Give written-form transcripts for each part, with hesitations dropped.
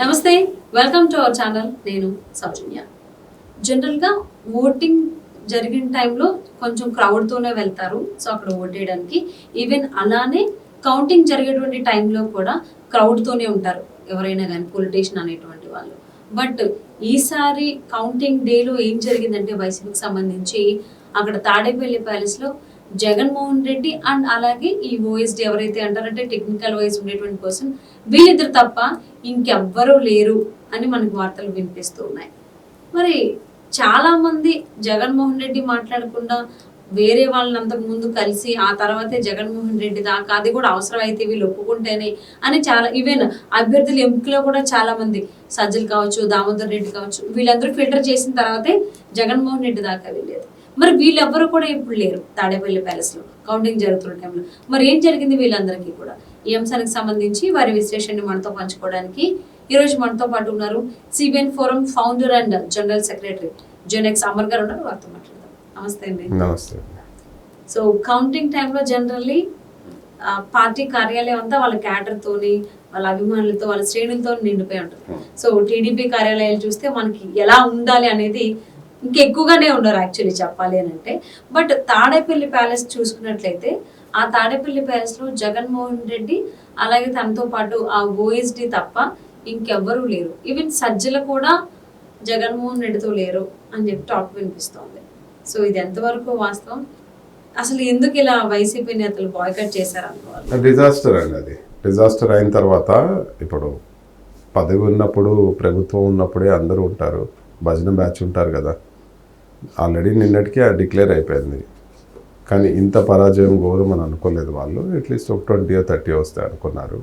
నమస్తే, welcome to our channel. నేను సౌజన్య. జనరల్గా ఓటింగ్ జరిగిన టైంలో కొంచెం క్రౌడ్తోనే వెళ్తారు, సో అక్కడ ఓట్ వేయడానికి. ఈవెన్ అలానే కౌంటింగ్ జరిగేటువంటి టైంలో కూడా క్రౌడ్తోనే ఉంటారు ఎవరైనా కానీ, పొలిటీషియన్ అనేటువంటి వాళ్ళు. బట్ ఈసారి కౌంటింగ్ డేలో ఏం జరిగిందంటే వైసీపీకి సంబంధించి అక్కడ తాడేపల్లి ప్యాలెస్లో జగన్మోహన్ రెడ్డి అండ్ అలాగే ఈ ఓఎస్డి ఎవరైతే అంటారంటే టెక్నికల్ వైజ్ ఉండేటువంటి పర్సన్, వీళ్ళిద్దరు తప్ప ఇంకెవ్వరూ లేరు అని మనకు వార్తలు వినిపిస్తూ ఉన్నాయి. మరి చాలా మంది జగన్మోహన్ రెడ్డి మాట్లాడకుండా వేరే వాళ్ళని అంతకు ముందు కలిసి ఆ తర్వాతే జగన్మోహన్ రెడ్డి దాకా, అది కూడా అవసరం అయితే వీళ్ళు ఒప్పుకుంటేనే అని చాలా, ఈవెన్ అభ్యర్థుల ఎంపికలో కూడా చాలా మంది సజ్జలు కావచ్చు, దామోదర్ రెడ్డి కావచ్చు, వీళ్ళందరూ ఫిల్టర్ చేసిన తర్వాతే జగన్మోహన్ రెడ్డి దాకా వెళ్ళేది. మరి వీళ్ళెవ్వరూ కూడా ఇప్పుడు లేరు తాడేపల్లి ప్యాలెస్ లో కౌంటింగ్ జరుగుతున్న టైంలో. మరి ఏం జరిగింది వీళ్ళందరికీ కూడా? ఈ అంశానికి సంబంధించి వారి విశ్లేషణని మనతో పంచుకోవడానికి ఈ రోజు మనతో పాటు ఉన్నారు CBN forum founder and general secretary Genex Amar గారు ఉన్నారు. వారితో మాట్లాడదాం. నమస్తే అండి. నమస్తే. సో కౌంటింగ్ టైంలో జనరల్లీ పార్టీ కార్యాలయం అంతా వాళ్ళ క్యాడర్ తోని, వాళ్ళ అభిమానులతో, వాళ్ళ శ్రేణులతో నిండిపోయి ఉంటుంది. సో టీడీపీ కార్యాలయాలు చూస్తే మనకి ఎలా ఉండాలి అనేది ఇంకెక్కువగానే ఉన్నారు యాక్చువల్లీ చెప్పాలి అని అంటే. బట్ తాడేపల్లి ప్యాలెస్ చూసుకున్నట్లయితే ఆ తాడేపల్లి ప్యాలెస్ లో జగన్మోహన్ రెడ్డి అలాగే తనతో పాటు ఆ ఓఎస్డి తప్ప ఇంకెవ్వరూ లేరు. ఈవెన్ సజ్జలు కూడా జగన్మోహన్ రెడ్డితో లేరు అని చెప్పి టాక్ వినిపిస్తోంది. సో ఇది ఎంతవరకు వాస్తవం? అసలు ఎందుకు ఇలా వైసీపీ నేతలు బాయ్కట్ చేశారనుకోవాలి? డిజాస్టర్ అండి. అది డిజాస్టర్ అయిన తర్వాత ఇప్పుడు పదవి ఉన్నప్పుడు, ప్రభుత్వం ఉన్నప్పుడే అందరూ ఉంటారు, భజన బ్యాచ్ ఉంటారు కదా. ఆల్రెడీ నిన్నటికి అది డిక్లేర్ అయిపోయింది. కానీ ఇంత పరాజయం ఘోరం అని అనుకోలేదు వాళ్ళు. అట్లీస్ట్ ఒక 20 or 30 వస్తాయి అనుకున్నారు.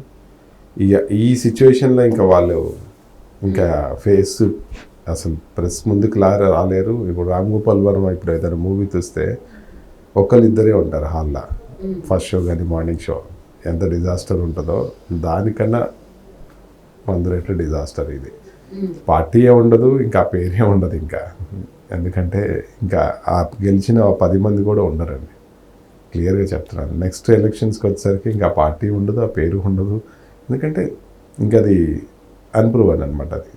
ఈ సిచ్యువేషన్లో ఇంకా వాళ్ళు ఇంకా ఫేస్ అసలు ప్రెస్ ముందుకు రాలేరు. ఇప్పుడు రామ్ గోపాల్ వర్మ ఇప్పుడు ఏదైనా మూవీ చూస్తే ఒకళ్ళిద్దరే ఉంటారు హాల్లో, ఫస్ట్ షో కానీ మార్నింగ్ షో. ఎంత డిజాస్టర్ ఉంటుందో దానికన్నా 100 రెట్లు డిజాస్టర్ ఇది. పార్టీయే ఉండదు, ఇంకా ఆ పేరే ఉండదు ఇంకా. ఎందుకంటే ఇంకా ఆ గెలిచిన 10 మంది కూడా ఉండరండి. క్లియర్గా చెప్తున్నాను. నెక్స్ట్ ఎలక్షన్స్కి వచ్చేసరికి ఇంకా పార్టీ ఉండదు, ఆ పేరు ఉండదు. ఎందుకంటే ఇంకా అది అన్ప్రూవన్ అనమాట. అది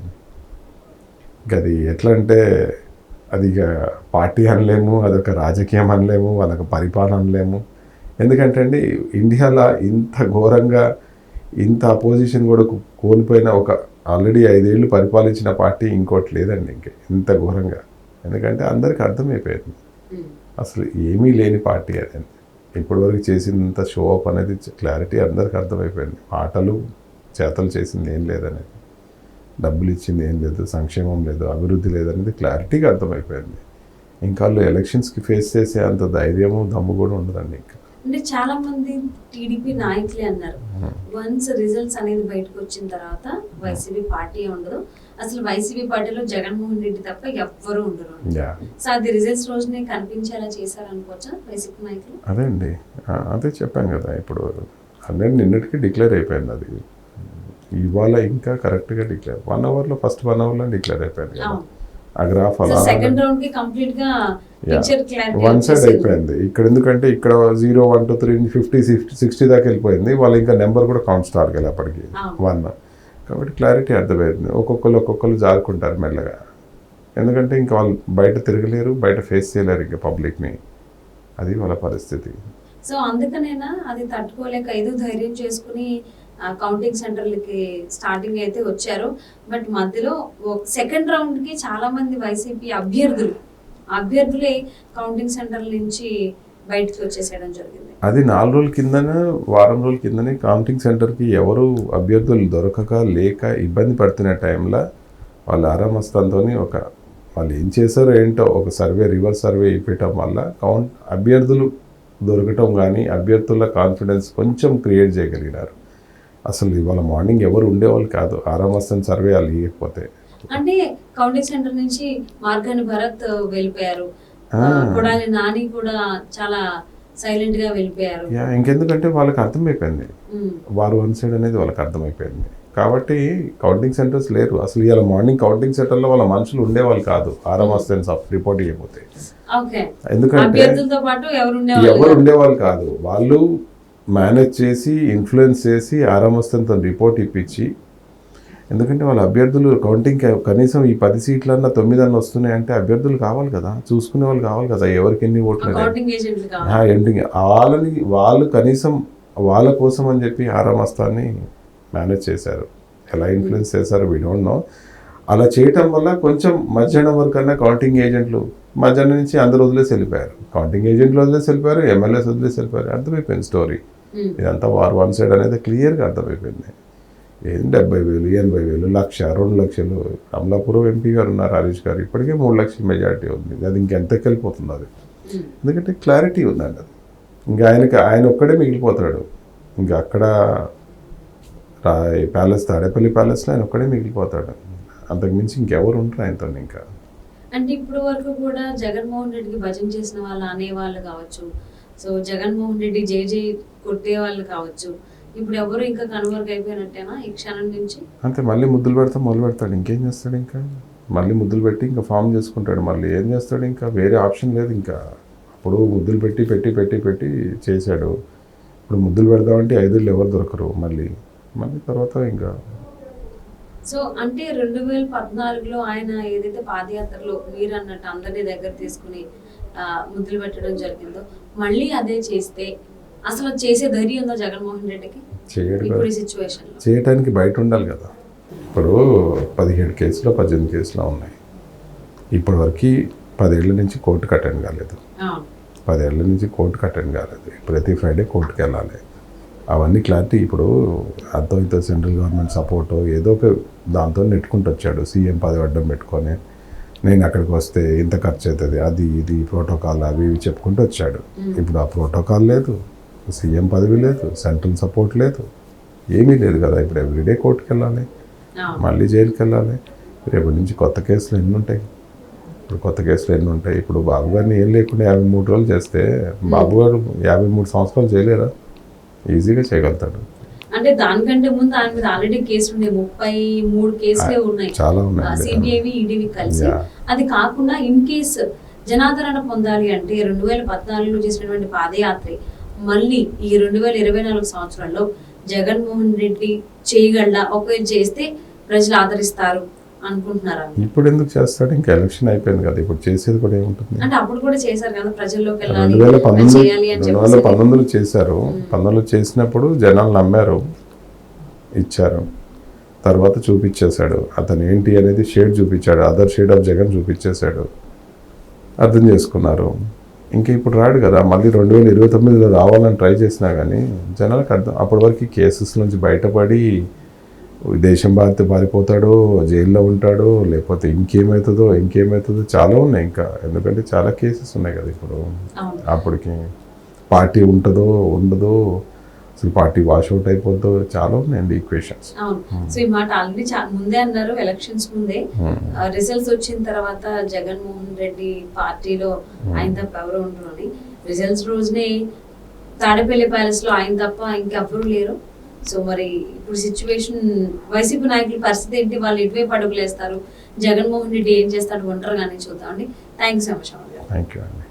ఇంకా అది ఎట్లా అంటే అది ఇక పార్టీ అనలేము, అదొక రాజకీయం అనలేము, వాళ్ళకి పరిపాలన అనలేము. ఎందుకంటే అండి ఇండియాలో ఇంత ఘోరంగా ఇంత అపోజిషన్ కూడా కోల్పోయిన ఒక ఆల్రెడీ 5 ఏళ్ళు పరిపాలించిన పార్టీ ఇంకోటి లేదండి ఇంకా ఇంత ఘోరంగా. ఎందుకంటే అందరికి అర్థమైపోయింది అసలు ఏమీ లేని పార్టీ అదండి. ఇప్పటివరకు చేసినంత షో అప్ అనేది క్లారిటీ అందరికి అర్థమైపోయింది. మాటలు చేతలు చేసింది ఏం లేదనేది, డబ్బులు ఇచ్చింది ఏం లేదు, సంక్షేమం లేదు, అభివృద్ధి లేదనేది క్లారిటీగా అర్థమైపోయింది. ఇంకా వాళ్ళు ఎలక్షన్స్కి ఫేస్ చేసే అంత ధైర్యము దమ్ము కూడా ఉండదండి ఇంకా. అంటే చాలా మంది టీడీపీ నాయకులే అన్నారు, వన్స్ రిజల్ట్స్ అనేది బయటకు వచ్చిన తర్వాత వైసీపీ పార్టీ ఉండదు, అసలు వైసీపీ పార్టీలో జగన్మోహన్ రెడ్డి తప్ప ఎవ్వరూ ఉండరు. సో అది రిజల్ట్స్ రోజునే కనిపించేలా చేశారనుకోవచ్చా వైసీపీ నాయకులు? అదే అండి, అదే చెప్పాను కదా. ఇప్పుడు హండ్రెడ్ నిన్నటికి డిక్లేర్ అయిపోయింది. అది ఇవాళ ఇంకా కరెక్ట్గా డిక్లేర్ 1 అవర్లో, ఫస్ట్ 1 అవర్లో డిక్లేర్ అయిపోయింది కదా. ఆ గ్రాఫ్ అలా సెకండ్ రౌండ్ కి కంప్లీట్ గా పిక్చర్ క్లారిటీ వన్ సైడ్ అయిపోయింది. ఇక్కడ ఎందుకంటే ఇక్కడ 0, 1, 2, 3, 50, 60 దాకా వెళ్ళిపోయింది. వాళ్ళు ఇంకా నెంబర్ కూడా కౌంట్ స్టార్ట్ కాలే అప్పటికి 1. కాబట్టి క్లారిటీ అర్థమైంది. ఒక్కొక్కరు జారుకుంటారు మెల్లగా. ఎందుకంటే ఇంకా వాళ్ళు బయట తిరగలేరు, బయట ఫేస్ చేయలేరు ఇంకా పబ్లిక్ని. అది వాళ్ళ పరిస్థితి. సో అందుకనేనా అది తట్టుకోలేక ఏదో ధైర్యం చేసుకుని కౌంటింగ్ సెంటర్లకి స్టార్టింగ్ అయితే వచ్చారు. బట్ మధ్యలో సెకండ్ రౌండ్ కి చాలా మంది వైసీపీ అభ్యర్థులే కౌంటింగ్ సెంటర్ నుంచి బయటకు వచ్చేసేయడం జరిగింది. అది 4 రోజుల కిందనే, వారం రోజుల కిందనే కౌంటింగ్ సెంటర్కి ఎవరు అభ్యర్థులు దొరకక లేక ఇబ్బంది పడుతున్న టైంలో వాళ్ళు ఆరామస్తంతో వాళ్ళు ఏం చేశారో ఏంటో ఒక సర్వే, రివర్స్ సర్వే ఇవ్వటం వల్ల అభ్యర్థులు దొరకటం కానీ అభ్యర్థుల కాన్ఫిడెన్స్ కొంచెం క్రియేట్ చేయగలిగినారు. అసలు ఇవాళ మార్నింగ్ ఎవరు ఉండేవాళ్ళు కాదు ఆరామస్తన్ సర్వే వాళ్ళు ఇవ్వకపోతే. అంటే కౌంటింగ్ సెంటర్ నుంచి మార్గాని భరత్ వెళ్ళిపోయారు, కొడాలి నాని కూడా చాలా సైలెంట్ గా వెళ్ళిపోయారు. ఇంకెందుకంటే వాళ్ళకి అర్థమైపోయింది వారు వన్ సైడ్ అనేది వాళ్ళకి అర్థమైపోయింది. కాబట్టి కౌంటింగ్ సెంటర్స్ లేరు అసలు. ఇవాళ మార్నింగ్ కౌంటింగ్ సెంటర్లో వాళ్ళ మనుషులు ఉండేవాళ్ళు కాదు ఆరామస్తన్ రిపోర్ట్ ఇవ్వకపోతే. ఎందుకంటే ఎవరు ఉండేవాళ్ళు కాదు. వాళ్ళు మేనేజ్ చేసి, ఇన్ఫ్లుయెన్స్ చేసి ఆరామస్తన్తో రిపోర్ట్ ఇప్పించి ఎందుకంటే వాళ్ళ అభ్యర్థులు కౌంటింగ్ కనీసం ఈ 10 సీట్లన్నా 9 అన్న వస్తున్నాయంటే అభ్యర్థులు కావాలి కదా, చూసుకునే వాళ్ళు కావాలి కదా, ఎవరికి ఎన్ని ఓట్లు అనేది. అకౌంటింగ్ ఏజెంట్లు కావాలి. ఎండింగ్ వాళ్ళు కనీసం వాళ్ళ కోసం అని చెప్పి ఆరామస్తాన్ని మేనేజ్ చేశారు. ఎలా ఇన్ఫ్లుయెన్స్ చేశారో వీ డోంట్ నో. అలా చేయటం వల్ల కొంచెం మధ్యాహ్నం వరకు అన్నా కౌంటింగ్ ఏజెంట్లు మధ్యాహ్నం నుంచి అందరూ వదిలేసి వెళ్ళిపోయారు. కౌంటింగ్ ఏజెంట్లు వదిలేసి వెళ్ళిపోయారు, ఎమ్మెల్యేస్ వదిలేసి వెళ్ళిపోయారు. అర్థమైపోయింది స్టోరీ. ఇదంతా వార్ వన్ సైడ్ అనేది క్లియర్గా అర్థమైపోయింది. ఏం 70,000, 80,000, 1,00,000, 2 లక్షలు. అమలాపురం ఎంపీ గారు ఉన్నారు హరీష్ గారు, ఇప్పటికే 3 లక్షల మెజారిటీ ఉంది. అది ఇంకెంతకి వెళ్ళిపోతుంది అది. ఎందుకంటే క్లారిటీ ఉందండి అది. ఇంకా ఆయన ఒక్కడే మిగిలిపోతాడు. ఇంకా అక్కడ ప్యాలెస్, తాడేపల్లి ప్యాలెస్లో ఆయన ఒక్కడే మిగిలిపోతాడు. అంతకుమించి ఇంకెవరు ఉంటారు ఆయనతో ఇంకా. అంటే ఇప్పుడు వరకు కూడా జగన్మోహన్ రెడ్డికి భజన చేసిన వాళ్ళు అనేవాళ్ళు కావచ్చు, సో జగన్మోహన్ రెడ్డి జై కొట్టే వాళ్ళు కావచ్చు, ఇప్పుడు ఎవరు ఇంకా కన్వర్ట్ అయిపోయినట్టేనా ఈ క్షణం నుంచి? అంతే, మళ్ళీ ముద్దులు పెడతా మొదలు పెడతాడు. ఇంకేం చేస్తాడు? ఇంకా మళ్ళీ ముద్దులు పెట్టి ఇంకా ఫామ్ చేసుకుంటాడు. మళ్ళీ ఏం చేస్తాడు? ఇంకా వేరే ఆప్షన్ లేదు. ఇంకా అప్పుడు ముద్దులు పెట్టి పెట్టి పెట్టి పెట్టి చేశాడు. ఇప్పుడు ముద్దులు పెడదామంటే 5 ఎవరు దొరకరు. మళ్ళీ తర్వాత ఇంకా సో అంటే 2014లో ఆయన ఏదైతే పాదయాత్రలో మీరు అన్నట్టు అందరినీ దగ్గర తీసుకుని ముద్దులు పెట్టడం జరిగిందో, మళ్ళీ అదే చేస్తే అసలు చేసే ధైర్యం ఉందా జగన్మోహన్ రెడ్డికి? ఇప్పుడు ఈ సిచ్యువేషన్ చేయడానికి బయట ఉండాలి కదా. ఇప్పుడు 17 కేసులు 18 కేసులు ఉన్నాయి. ఇప్పటివరకు 10 ఏళ్ళ నుంచి కోర్టుకు అటెండ్ కాలేదు. 10 ఏళ్ళ నుంచి కోర్టుకు అటెండ్ కాలేదు. ప్రతి ఫ్రైడే కోర్టుకు వెళ్ళాలి. అవన్నీ క్లారిటీ. ఇప్పుడు అంతో ఇంతో సెంట్రల్ గవర్నమెంట్ సపోర్ట్ ఏదో ఒక దాంతో నెట్టుకుంటూ వచ్చాడు. సీఎం పదవి అడ్డం పెట్టుకొని నేను అక్కడికి వస్తే ఇంత ఖర్చు అవుతుంది, అది ఇది ప్రోటోకాల్ అవి ఇవి చెప్పుకుంటూ వచ్చాడు. ఇప్పుడు ఆ ప్రోటోకాల్ లేదు, సీఎం పదవి లేదు, సెంట్రల్ సపోర్ట్ లేదు, ఏమీ లేదు కదా. ఇప్పుడు ఎవ్రీడే కోర్టుకు వెళ్ళాలి, మళ్ళీ జైలుకి వెళ్ళాలి. రేపటి నుంచి కొత్త కేసులు ఎన్ని ఉంటాయి? ఇప్పుడు బాబు గారిని ఏం లేకుండా 53 రోజులు చేస్తే బాబు గారు 53 సంవత్సరాలు చేయలేరా? ఈజీగా చేయగలుగుతాడు. అంటే దానికంటే ముందు ఆయన మీద ఆల్రెడీ కేసులు ఉన్నాయి, 33 కేసులే ఉన్నాయి, చాలా ఉన్నాయి, సిబిఐవి ఈడీవి కలిసి. అది కాకుండా ఇన్ కేసు జనాదరణ పొందాలి అంటే 2014లో చేసినటువంటి పాదయాత్ర మళ్ళీ ఈ 2024 సంవత్సరంలో జగన్మోహన్ రెడ్డి చేయగలడా? ఒకవేళ చేస్తే ప్రజలు ఆదరిస్తారు అనుకుంటున్నారా? ఇప్పుడు ఎందుకు చేస్తాడు? ఇంకా ఎలక్షన్ అయిపోయింది కదా, ఇప్పుడు చేసేది కూడా ఏముంటుంది? అంటే అప్పుడు కూడా చేశారు కదా, ప్రజల్లోకి 2019లో చేశారు. 19లో చేసినప్పుడు జనాలు నమ్మారు, ఇచ్చారు. తర్వాత చూపించేశాడు అతను ఏంటి అనేది, షేడ్ చూపించాడు, అదర్ షేడ్ ఆఫ్ జగన్ చూపించేశాడు, అర్థం చేసుకున్నారు. ఇంకా ఇప్పుడు రాడు కదా. మళ్ళీ 2029లో రావాలని ట్రై చేసినా కానీ జనాలకు అర్థం. అప్పటి వరకు కేసెస్ నుంచి బయటపడి దేశం పారిపోతాడో, జైల్లో ఉంటాడో, లేకపోతే ఇంకేమవుతుందో చాలా ఉన్నాయి ఇంకా. ఎందుకంటే చాలా కేసెస్ ఉన్నాయి కదా ఇప్పుడు. అప్పటికి పార్టీ ఉంటుందో ఉండదో, అసలు పార్టీ వాష్అవుట్ అయిపోద్దో, చాలా ఉన్నాయండి ఈక్వేషన్స్. సో ఈ మాట ఆల్రెడీ ముందే అన్నారు, ఎలక్షన్స్ ముందే. రిజల్ట్స్ వచ్చిన తర్వాత జగన్మోహన్ రెడ్డి పార్టీలో ఆయన తప్ప ఎవరు ఉంటారని, రిజల్ట్స్ రోజునే తాడేపల్లి ప్యాలెస్ లో ఆయన తప్ప ఇంకెవరు లేరు. సో మరి ఇప్పుడు సిచ్యువేషన్, వైసీపీ నాయకుల పరిస్థితి ఏంటి? వాళ్ళు ఎటువైపు అడుగులేస్తారు? జగన్మోహన్ రెడ్డి ఏం చేస్తాడు? ఒంటరిగానే చూద్దామండి. Thank you so much. Thank you అండి.